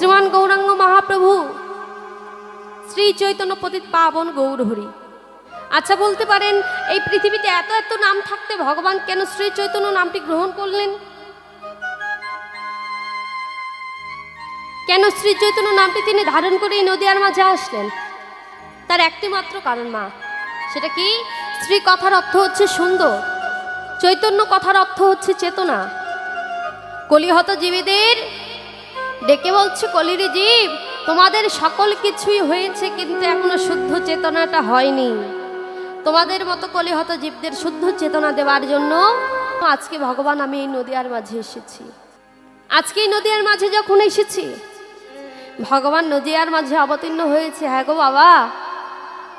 শ্রীমান গৌরাঙ্গ মহাপ্রভু শ্রী চৈতন্য পতিত পাবন গৌর হরি। আচ্ছা বলতে পারেন, এই পৃথিবীতে এত এত নাম থাকতে ভগবান কেন শ্রী চৈতন্য নামটি গ্রহণ করলেন? কেন শ্রী চৈতন্য নামটি তিনি ধারণ করে এই নদিয়ার মাঝে আসলেন? তার একটি মাত্র কারণ মা, সেটা কি? শ্রী কথার অর্থ হচ্ছে সুন্দর, চৈতন্য কথার অর্থ হচ্ছে চেতনা। কলিহত জীবীদের ডেকে বলছে, কলির জীব, তোমাদের সকল কিছুই হয়েছে, কিন্তু এখনো শুদ্ধ চেতনাটা হয়নি। তোমাদের মতো কলিহত জীবদের শুদ্ধ চেতনা দেওয়ার জন্য আজকে ভগবান আমি এই নদিয়ার মাঝে এসেছি। আজকে এই নদিয়ার মাঝে যখন এসেছি, ভগবান নদিয়ার মাঝে অবতীর্ণ হয়েছে। হ্যাঁ গো বাবা,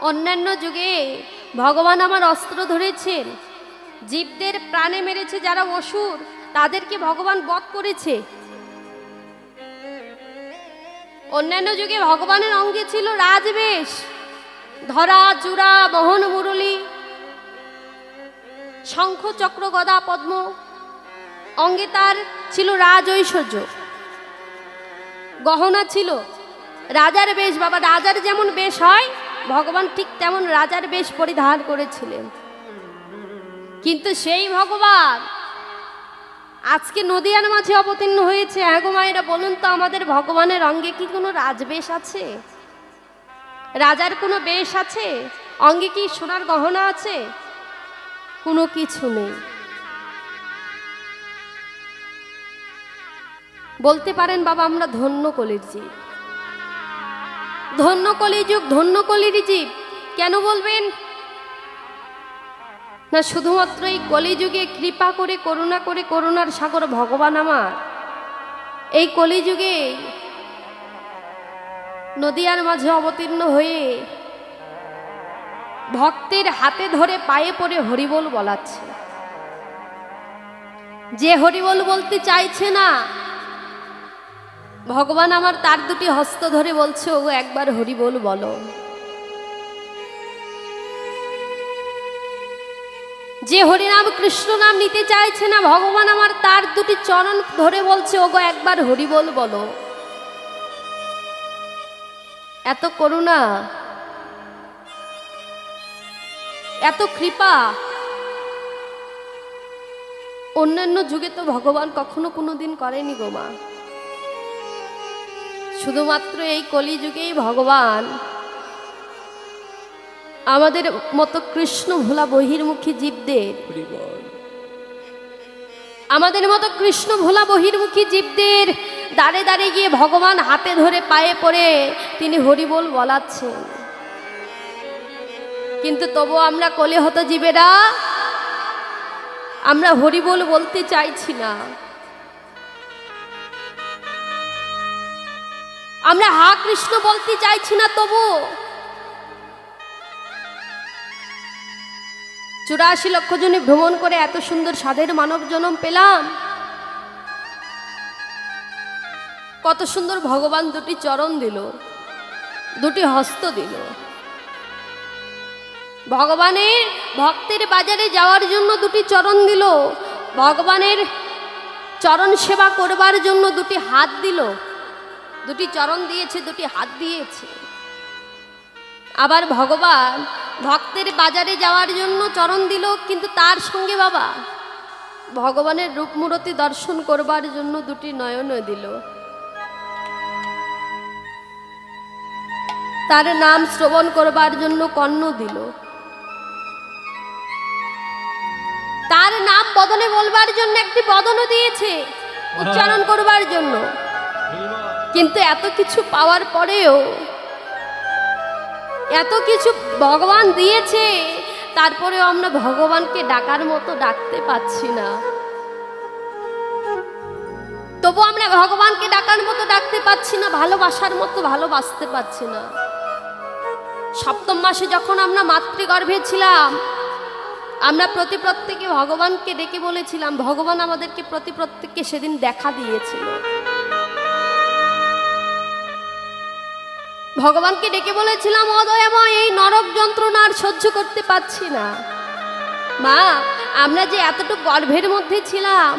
অন্যান্য যুগে ভগবান আমার অস্ত্র ধরেছেন, জীবদের প্রাণে মেরেছে যারা অসুর, তাদেরকে ভগবান বধ করেছে। অন্যান্য যুগে ভগবানের অঙ্গে ছিল রাজবেশ, ধরা চূড়া মোহন মুরলী, শঙ্খ চক্র গদা পদ্ম, অঙ্গে তার ছিল রাজ ঐশ্বর্য, গহনা ছিল, রাজার বেশ। বাবা, রাজার যেমন বেশ হয়, ভগবান ঠিক তেমন রাজার বেশ পরিধান করেছিলেন। কিন্তু সেই ভগবান আজকে নদিয়ার মাঝে অবতীর্ণ হয়েছে। হ্যাঁ গো মায়েরা, বলুন তো, আমাদের ভগবানের অঙ্গে কি কোনো রাজবেশ আছে? রাজার কোনো বেশ আছে? অঙ্গে কি সোনার গহনা আছে? কোনো কিছু নেই। বলতে পারেন বাবা, আমরা ধন্য কলির জীব, ধন্য কলিযুগ, ধন্য কলির জীব। কেন বলবেন না? শুধুমাত্র এই কলিযুগে কৃপা করে, করুণা করে, করুণার সাগর ভগবান আমার এই কলিযুগে নদিয়ার মাঝে অবতীর্ণ হয়ে ভক্তের হাতে ধরে পায়ে পড়ে হরিবোল বলাচ্ছে। যে হরিবোল বলতে চাইছে না, ভগবান আমার তার দুটি হস্ত ধরে বলছে, ও একবার হরিবোল বলো। যে হরিনাম কৃষ্ণ নাম নিতে চাইছে না, ভগবান আমার তার দুটি চরণ ধরে বলছে, ওগো একবার হরিবোল বলো। এত করুণা, এত কৃপা অন্যান্য যুগে তো ভগবান কখনো কোনোদিন করেনি গো মা। শুধুমাত্র এই কলিযুগেই ভগবান আমাদের মতো কৃষ্ণ ভোলা বহির্মুখী জীবদের, আমাদের মতো কৃষ্ণ ভোলা বহির্মুখী জীবদের দাঁড়ে দাঁড়ে গিয়ে ভগবান হাতে ধরে পায়ে পড়ে তিনি হরিবোল বলাচ্ছেন। কিন্তু তবু আমরা কলিহত জীবেরা, আমরা হরিবোল বলতে চাইছি না। আমরা হা কৃষ্ণ বলতে চাইছি না। তবু 84 লক্ষ জনে ভ্রমণ করে এত সুন্দর সাধের মানব জন্ম পেলাম। কত সুন্দর ভগবান দুটি চরণ দিল, দুটি হস্ত দিল। ভগবানের ভক্তের বাজারে যাওয়ার জন্য দুটি চরণ দিল, ভগবানের চরণ সেবা করবার জন্য দুটি হাত দিল। দুটি চরণ দিয়েছে, দুটি হাত দিয়েছে। আবার ভগবান ভক্তের বাজারে যাওয়ার জন্য চরণ দিল, কিন্তু তার সঙ্গে বাবা ভগবানের রূপমূরতি দর্শন করবার জন্য দুটি নয়ন দিল। তার নাম শ্রবণ করবার জন্য কর্ণ দিল। তার নাম বদনে বলবার জন্য একটি বদন দিয়েছে, উচ্চারণ করবার জন্য। কিন্তু এত কিছু পাওয়ার পরেও, এত কিছু ভগবান দিয়েছে, তারপরেও আমরা ভগবানকে ডাকার মতো ডাকতে পাচ্ছি না। তবু আমরা ভগবানকে ডাকার মতো ডাকতে পাচ্ছি না, ভালোবাসার মতো ভালোবাসতে পাচ্ছি না। সপ্তম মাসে যখন আমরা মাতৃগর্ভে ছিলাম, আমরা প্রত্যেকে ভগবানকে ডেকে বলেছিলাম, ভগবান আমাদেরকে প্রত্যেককে সেদিন দেখা দিয়েছিল। ভগবানকে ডেকে বলেছিলাম, অদয়াময় এই নরক যন্ত্রণা আর সহ্য করতে পারছি না। মা, আমরা যে এতটুকু গর্ভের মধ্যে ছিলাম,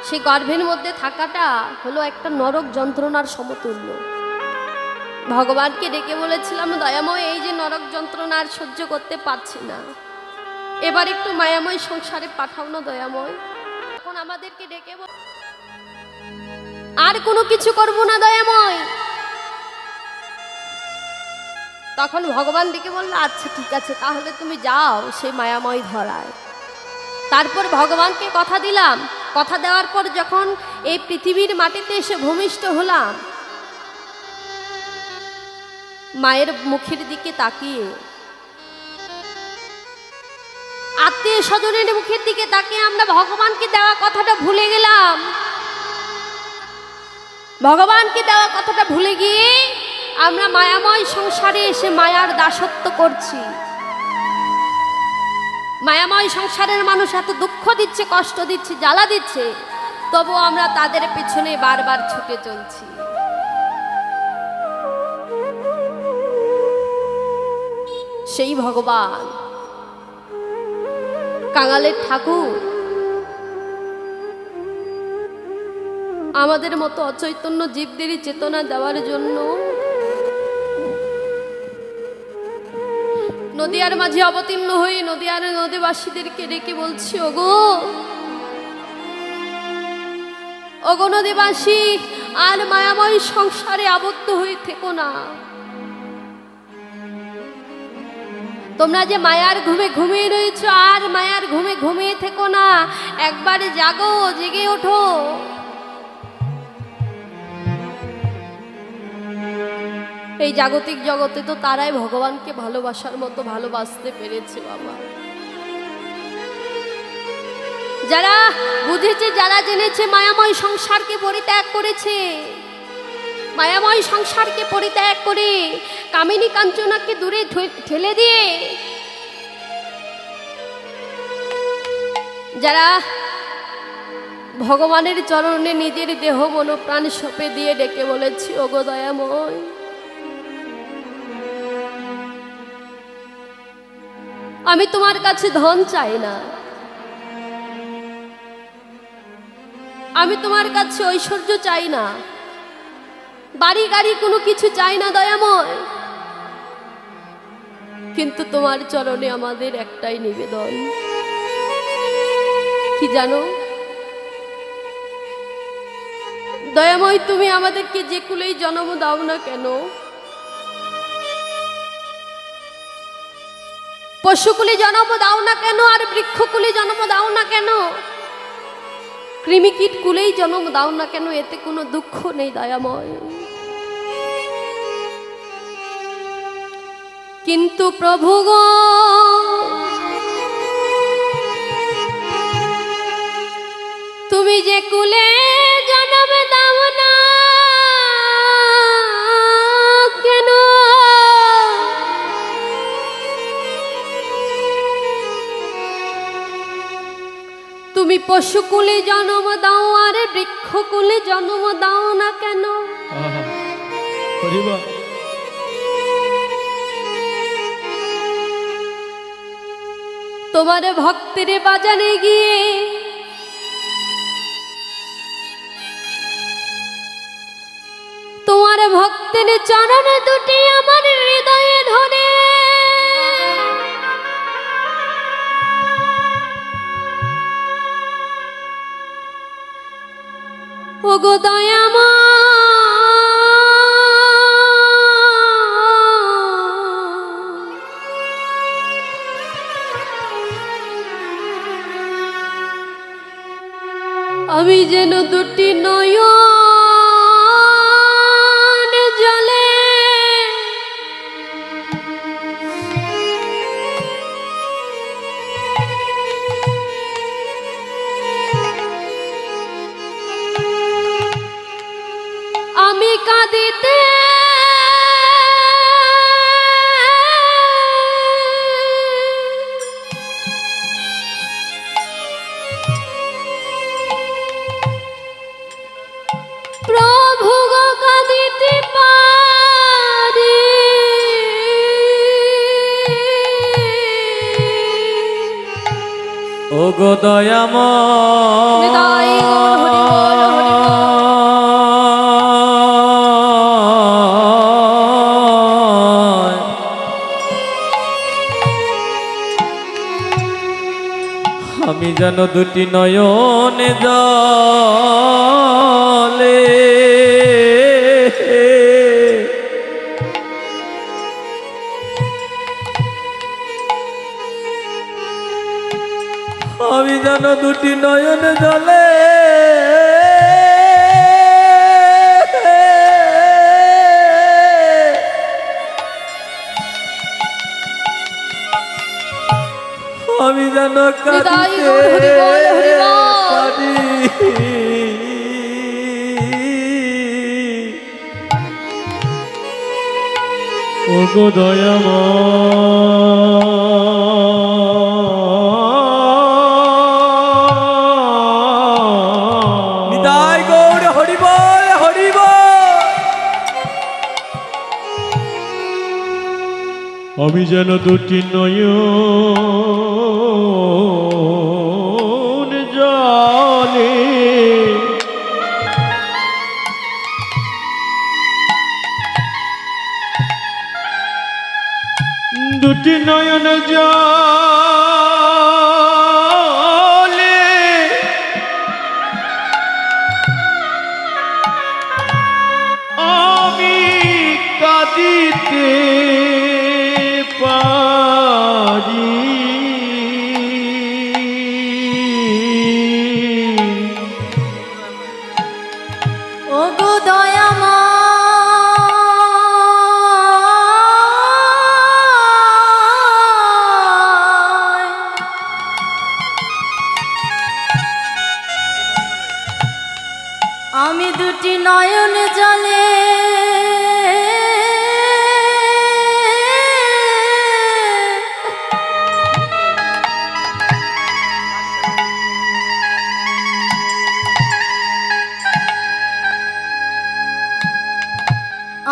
সেই গর্ভের মধ্যে থাকাটা হলো একটা নরক যন্ত্রণার সমতুল্য। ভগবানকে ডেকে বলেছিলাম, দয়াময় এই যে নরক যন্ত্রণা আর সহ্য করতে পারছি না, এবার একটু মায়াময় সংসারে পাঠাও না দয়াময়। এখন আমাদেরকে ডেকে আর কোনো কিছু করব না দয়াময়। তখন ভগবান ডেকে বলল, আচ্ছা ঠিক আছে, তাহলে তুমি যাও সেই মায়াময় ধরায়। তারপর ভগবানকে কথা দিলাম, কথা দেওয়ার পর যখন এই পৃথিবীর মাটিতে এসে ভূমিষ্ঠ হলাম, মায়ের মুখের দিকে তাকিয়ে, আত্মীয় স্বজনের মুখের দিকে তাকিয়ে আমরা ভগবানকে দেওয়া কথাটা ভুলে গেলাম। ভগবানকে দেওয়া কথাটা ভুলে গিয়ে আমরা মায়াময় সংসারে এসে মায়ার দাসত্ব করছি। মায়াময় সংসারের মানুষ এত দুঃখ দিচ্ছে, কষ্ট দিচ্ছে, জ্বালা দিচ্ছে, তবু আমরা তাদের পেছনে বারবার ছুটে চলছি। সেই ভগবান কাঙালের ঠাকুর আমাদের মতো অচৈতন্য জীবদেরই চেতনা দেওয়ার জন্য নদিয়ার মাঝে অবতীর্ণ হয়ে নদিয়ার নদীবাসীদেরকে ডেকে বলছি, ওগো ওগো নদীবাসী, আর মায়াময় সংসারে আবদ্ধ হয়ে থেকো না। তোমরা যে মায়ার ঘুমে ঘুমিয়ে রয়েছ, আর মায়ার ঘুমে ঘুমিয়ে থেকো না, একবারে জাগো, জেগে ওঠো। এই জাগতিক জগতে তো তারাই ভগবানকে ভালোবাসার মতো ভালোবাসতে পেরেছে বাবা। যারা বুঝেছে, যারা জেনেছে, মায়াময় সংসারকে পরিত্যাগ করেছে, মায়াময় সংসারকে পরিত্যাগ করে কামিনী কাঞ্চনাকে দূরে ঠেলে দিয়ে যারা ভগবানের চরণে নিজের দেহ মন প্রাণ সঁপে দিয়ে ডেকে বলেছি, ওগো দয়াময়, আমি তোমার কাছে ধন চাই না, আমি তোমার কাছে ঐশ্বর্য চাই না, বাড়ি গাড়ি কোনো কিছু চাই না দয়াময়, কিন্তু তোমার চরণে আমাদের একটাই নিবেদন। কি জানো দয়াময়, তুমি আমাদেরকে যে কুলেই জন্ম দাও না কেন, পশুকুলে জন্ম দাও না কেন, আর বৃক্ষকুলে জন্ম দাও না কেন, কৃমিকীট কুলেই জন্ম দাও না কেন, এতে কোনো দুঃখ নেই দয়াময়। কিন্তু প্রভু গো, তুমি যে কুলে জন্ম দাও না কেন, তুমি পশুকুলে জন্ম দাও আর বৃক্ষকুলে জন্ম দাও না কেন, তোমার ভক্তের বাজারে গিয়ে তোমার ভক্তের চরণ দুটি আমার হৃদয়ে ধরে ওগো দয়াময়, আমি যেন দুটি নয়ন জলে আমি কাঁদিতে প্রভু গো কাঁদিতে পারি, ওগো দয়াময়। আমি যেন দুটি নয়নে জলে আমি যেন দুটি নয়নে জলে আমি যেন কাঁদিতে পারি ওগো দয়াময় নিতাই গৌর হরি বল হরি বল। আমি যেন দুটি নয়ন জলে দুটি নয়ন জলে আমি কাঁদিতে পারি ওগো দয়াময় আমি দুটি নয়ন জলে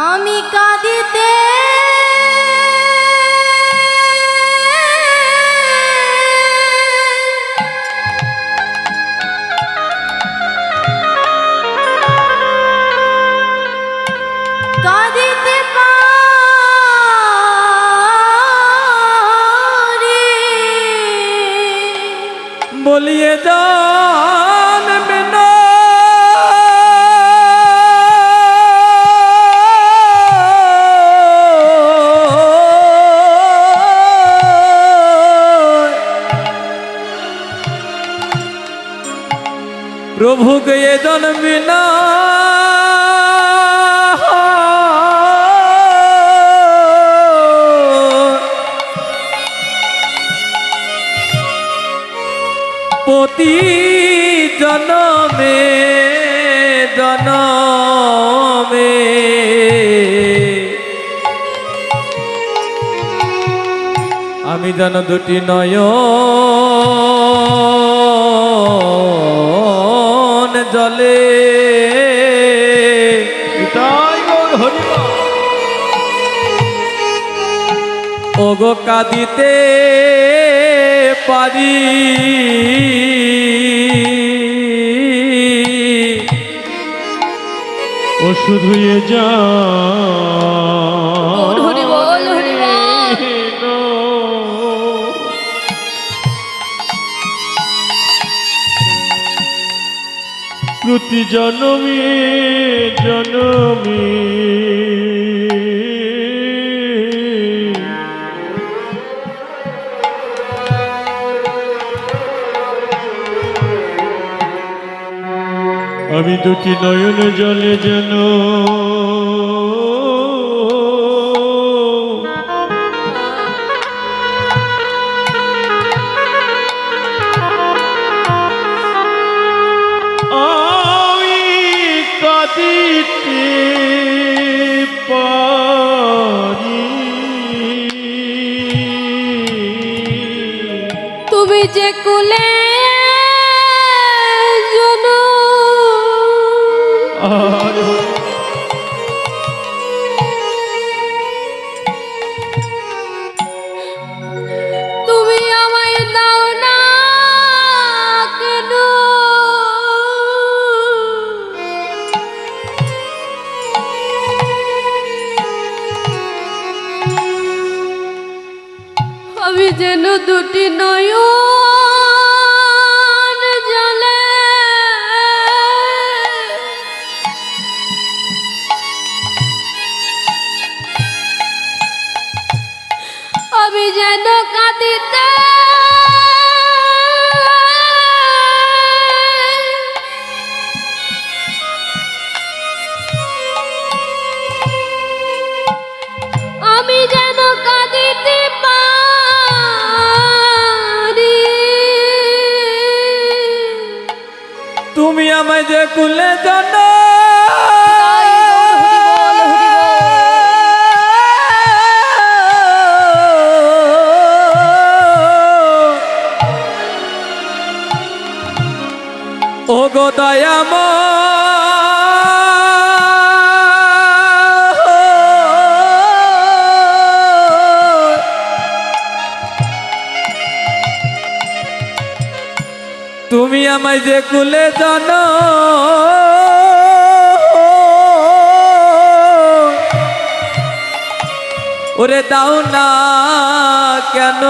আমি কাঁদিতে কাঁদিতে পারি বলিয়ে জান বিনা प्रभु के जन्म बिना पोती जन्मे जन्मे आमी जेन दुटी नयन जले নিতাই গৌর হরি বল। ওগো কাঁদিতে পারি ও শুধু এ যা হরি বল হরি বল। প্রতি জনমে জনমে আমি দুটি নয়ন জলে যেন আমি কাঁদিতে পারি তুমি যে কুলে আর তুমি আমায় দাও না কেন আমি যেন দুটি নয়ন কুলে জন তাই গৌর হরি বল, হরি বল। ও গো দয়াম তুমি আমায় যে কুলে জানো ওরে দাও না কেন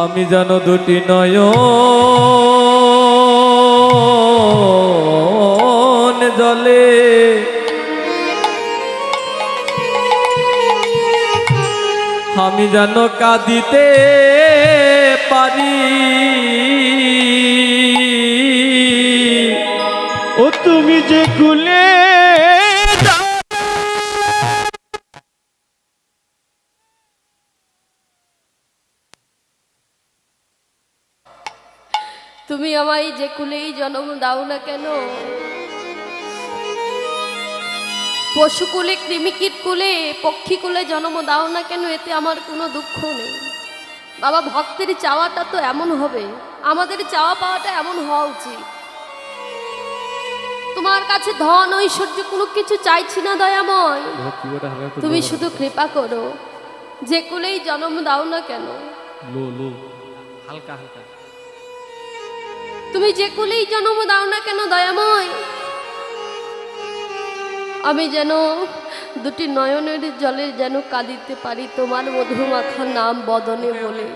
আমি জানো দুটি নয়ন জলে আমি জানো কাঁদিতে পারি ও তুমি যে কুলে তুমি আমায় যে কুলেই জন্ম দাও না কেন, পশু কুলে, কৃমিকীট কুলে, পক্ষী কুলে জন্ম দাও না কেন, এতে আমার কোনো দুঃখ নেই বাবা। ভক্তের চাওয়াটা তো এমন হবে, আমাদের চাওয়া পাওয়াটা এমন হওয়া উচিত। তোমার কাছে ধন ঐশ্বর্য কোনো কিছু চাইছি না দয়াময়, তুমি শুধু কৃপা করো, যে কুলেই জন্ম দাও না কেন, হালকা হালকা তুমি যে কুলেই জন্ম দাও না কেন দয়াময়, আমি যেন দুটি নয়নের জলে যেন কাঁদিতে পারি তোমার মধুমাখা নাম বদনে বলে।